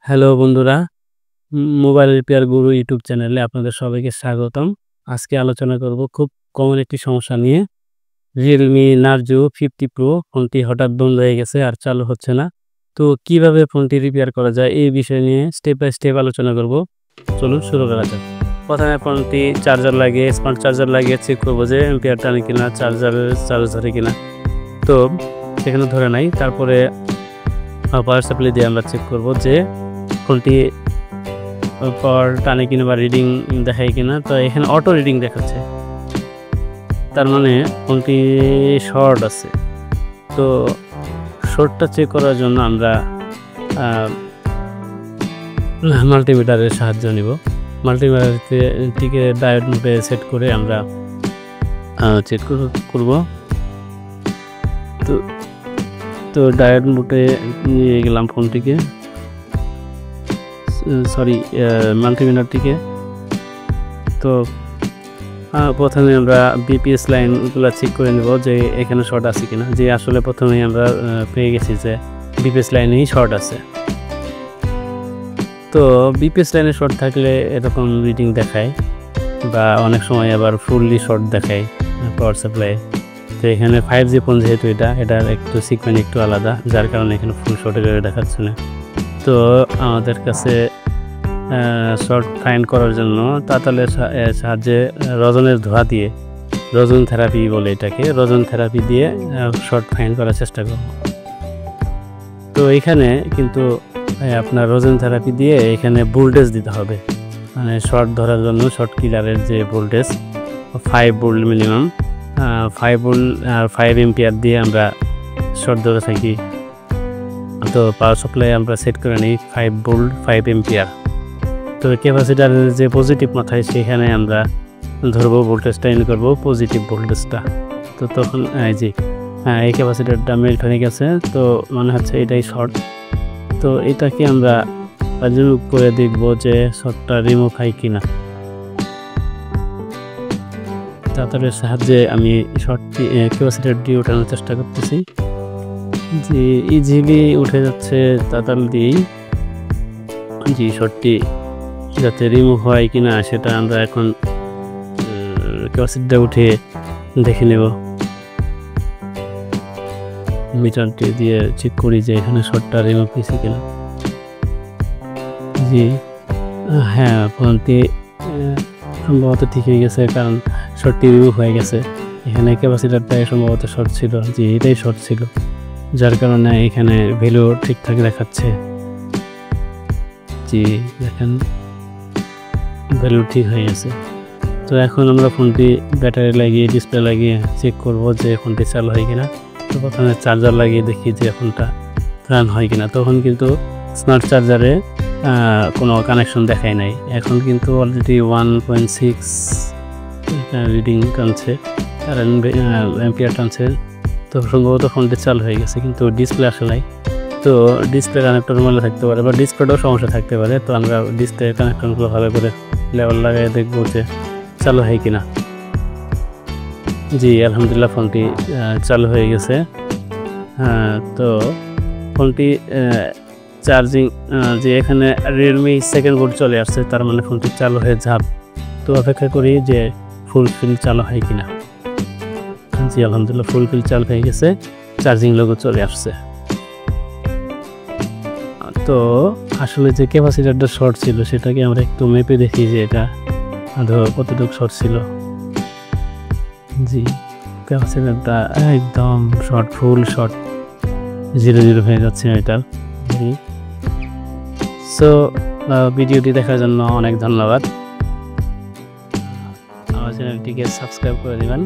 Hello বন্ধুরা, mobile repair গুরু YouTube চ্যানেলে আপনাদের সবাইকে স্বাগতম। আজকে আলোচনা করব খুব কমন একটি সমস্যা নিয়ে। Realme Narzo 50 Pro ফোনটি হঠাৎ বন্ধ হয়ে গেছে আর চালু হচ্ছে না। তো কিভাবে ফোনটি রিপেয়ার করা যায় এই বিষয় নিয়ে স্টেপ বাই স্টেপ আলোচনা করব। চলুন শুরু করা যাক। প্রথমে ফোনটি চার্জার লাগিয়ে স্মার্ট চার্জার লাগিয়ে চেক করব যে এম্পিয়ার টানে কিনা, চার্জারের চার্জ ধরে কিনা। তো সেখানে ধরে নাই। তারপরে পাওয়ার সাপ্লাই দিয়ে আমরা চেক করব যে ফোনটি পাওয়ার টানে কিনা বা রিডিং দেখায় কিনা। তো এখানে অটো রিডিং দেখাচ্ছে, তার মানে ফোনটি শর্ট আছে। তো শর্টটা চেক করার জন্য আমরা মাল্টিমিটারের সাহায্য নিব। মাল্টিমিটারটিকে ডায়োড মোডে সেট করে আমরা চেক করব। তো ডায়োড মোডে নিয়ে গেলাম ফোনটিকে, মাল্টিমিটারটিকে। তো প্রথমে আমরা বিপিএস লাইনগুলো চেক করে নেব যে এখানে শর্ট আছে কিনা। যে আসলে প্রথমেই আমরা পেয়ে গেছি যে বিপিএস লাইনেই শর্ট আছে। তো বিপিএস লাইনে শর্ট থাকলে এরকম রিডিং দেখায়, বা অনেক সময় আবার ফুললি শর্ট দেখায় পাওয়ার সাপ্লাই। তো এখানে 5G ফোন যেহেতু এটার একটু সিকোয়েন্স একটু আলাদা, যার কারণে এখানে ফুল শর্টের দেখাচ্ছে না। তো আমাদের কাছে শর্ট ফাইন্ড করার জন্য তাতালের সাহায্যে রজনের ধোঁয়া দিয়ে, রজন থেরাপি বলে এটাকে, রজন থেরাপি দিয়ে শর্ট ফাইন্ড করার চেষ্টা করব। তো এখানে কিন্তু আপনার রজন থেরাপি দিয়ে এখানে ভোল্টেজ দিতে হবে, মানে শর্ট ধরার জন্য শর্ট কিলারের যে ভোল্টেজ 5 ভোল্ট মিনিমাম, 5 ভোল্ট আর 5 এম্পিয়ার দিয়ে আমরা শর্ট ধরে থাকি। তো পাওয়ার সাপ্লাই আমরা সেট করে নিই 5 ভোল্ট 5 এম্পিয়ার। তো ক্যাপাসিটারের যে পজিটিভ মাথায় সেখানে আমরা ধরবো, ভোল্টেজটা ইন করবো পজিটিভ ভোল্টেজটা। তো তখন এই ক্যাপাসিটারটা মেল্ট হয়ে গেছে, তো মনে হচ্ছে এটাই শর্ট। তো এটাকে আমরা রিমুভ করে দেখবো যে শর্টটা রিমুভ হয় কিনা। তাতালের সাহায্যে আমি শর্টটি ক্যাপাসিটারটি ওঠানোর চেষ্টা করতেছি, যে ইজিলি উঠে যাচ্ছে তাতাল দিয়েই। যে শর্টটি যাতে রিমুভ হয় কিনা সেটা আমরা এখন ক্যাপাসিটারটা উঠে দেখে নেব। মিটারটি দিয়ে চেক করি যে এখানে শর্টটা রিমুভ হয়েছে কিনা। জি হ্যাঁ, ফোনটি সম্ভবত ঠিক হয়ে গেছে, কারণ শর্টটি রিমুভ হয়ে গেছে। এখানে ক্যাপাসিটারটা সম্ভবত শর্ট ছিল, জি এটাই শর্ট ছিল, যার কারণে এখানে ভ্যালু ঠিকঠাক দেখাচ্ছে। জি দেখেন ভ্যালু ঠিক হয়ে গেছে। তো এখন আমরা ফোনটি ব্যাটারি লাগিয়ে ডিসপ্লে লাগিয়ে চেক করব যে ফোনটি চালু হয় কিনা। তো প্রথমে চার্জার লাগিয়ে দেখি যে ফোনটা রান হয় কিনা। তখন কিন্তু স্মার্ট চার্জারে কোনো কানেকশন দেখায় নাই। এখন কিন্তু অলরেডি 1.6 রিডিং টানছে, এম্পিয়ার টানছে। তো সম্ভবত ফোনটি চালু হয়ে গেছে, কিন্তু ডিসপ্লে আসে নাই। তো ডিসপ্লে কানেক্টর নর্মাল থাকতে পারে, বা ডিসপ্লেটাও সমস্যা থাকতে পারে। তো আমরা ডিসপ্লে কানেক্টরগুলো ভালো করে লেভেল লাগাই দেখবো যে চালু হয় কিনা। জি আলহামদুলিল্লাহ ফোনটি চালু হয়ে গেছে। তো ফোনটি চার্জিং, যে এখানে রিয়েলমি সেকেন্ড বোর্ড চলে আসছে, তার মানে ফোনটি চালু হয়ে যাব। তো অপেক্ষা করি যে ফুলফিল চালু হয় কিনা। জি আলহামদুলিল্লাহ ফুলফিল চালু হয়ে গেছে, চার্জিং লোগো চলে আসছে। তো আসলে যে ক্যাপাসিটারটা শর্ট ছিল সেটাকে আমরা একটু মেপে দেখি যে এটা আদৌ কতটুকু শর্ট ছিল। জি ক্যাপাসিটারটা একদম শর্ট, ফুল শর্ট, 0 হয়ে যাচ্ছে এটা। সো ভিডিওটি দেখার জন্য অনেক ধন্যবাদ। আমার চ্যানেলটিকে সাবস্ক্রাইব করে দেবেন।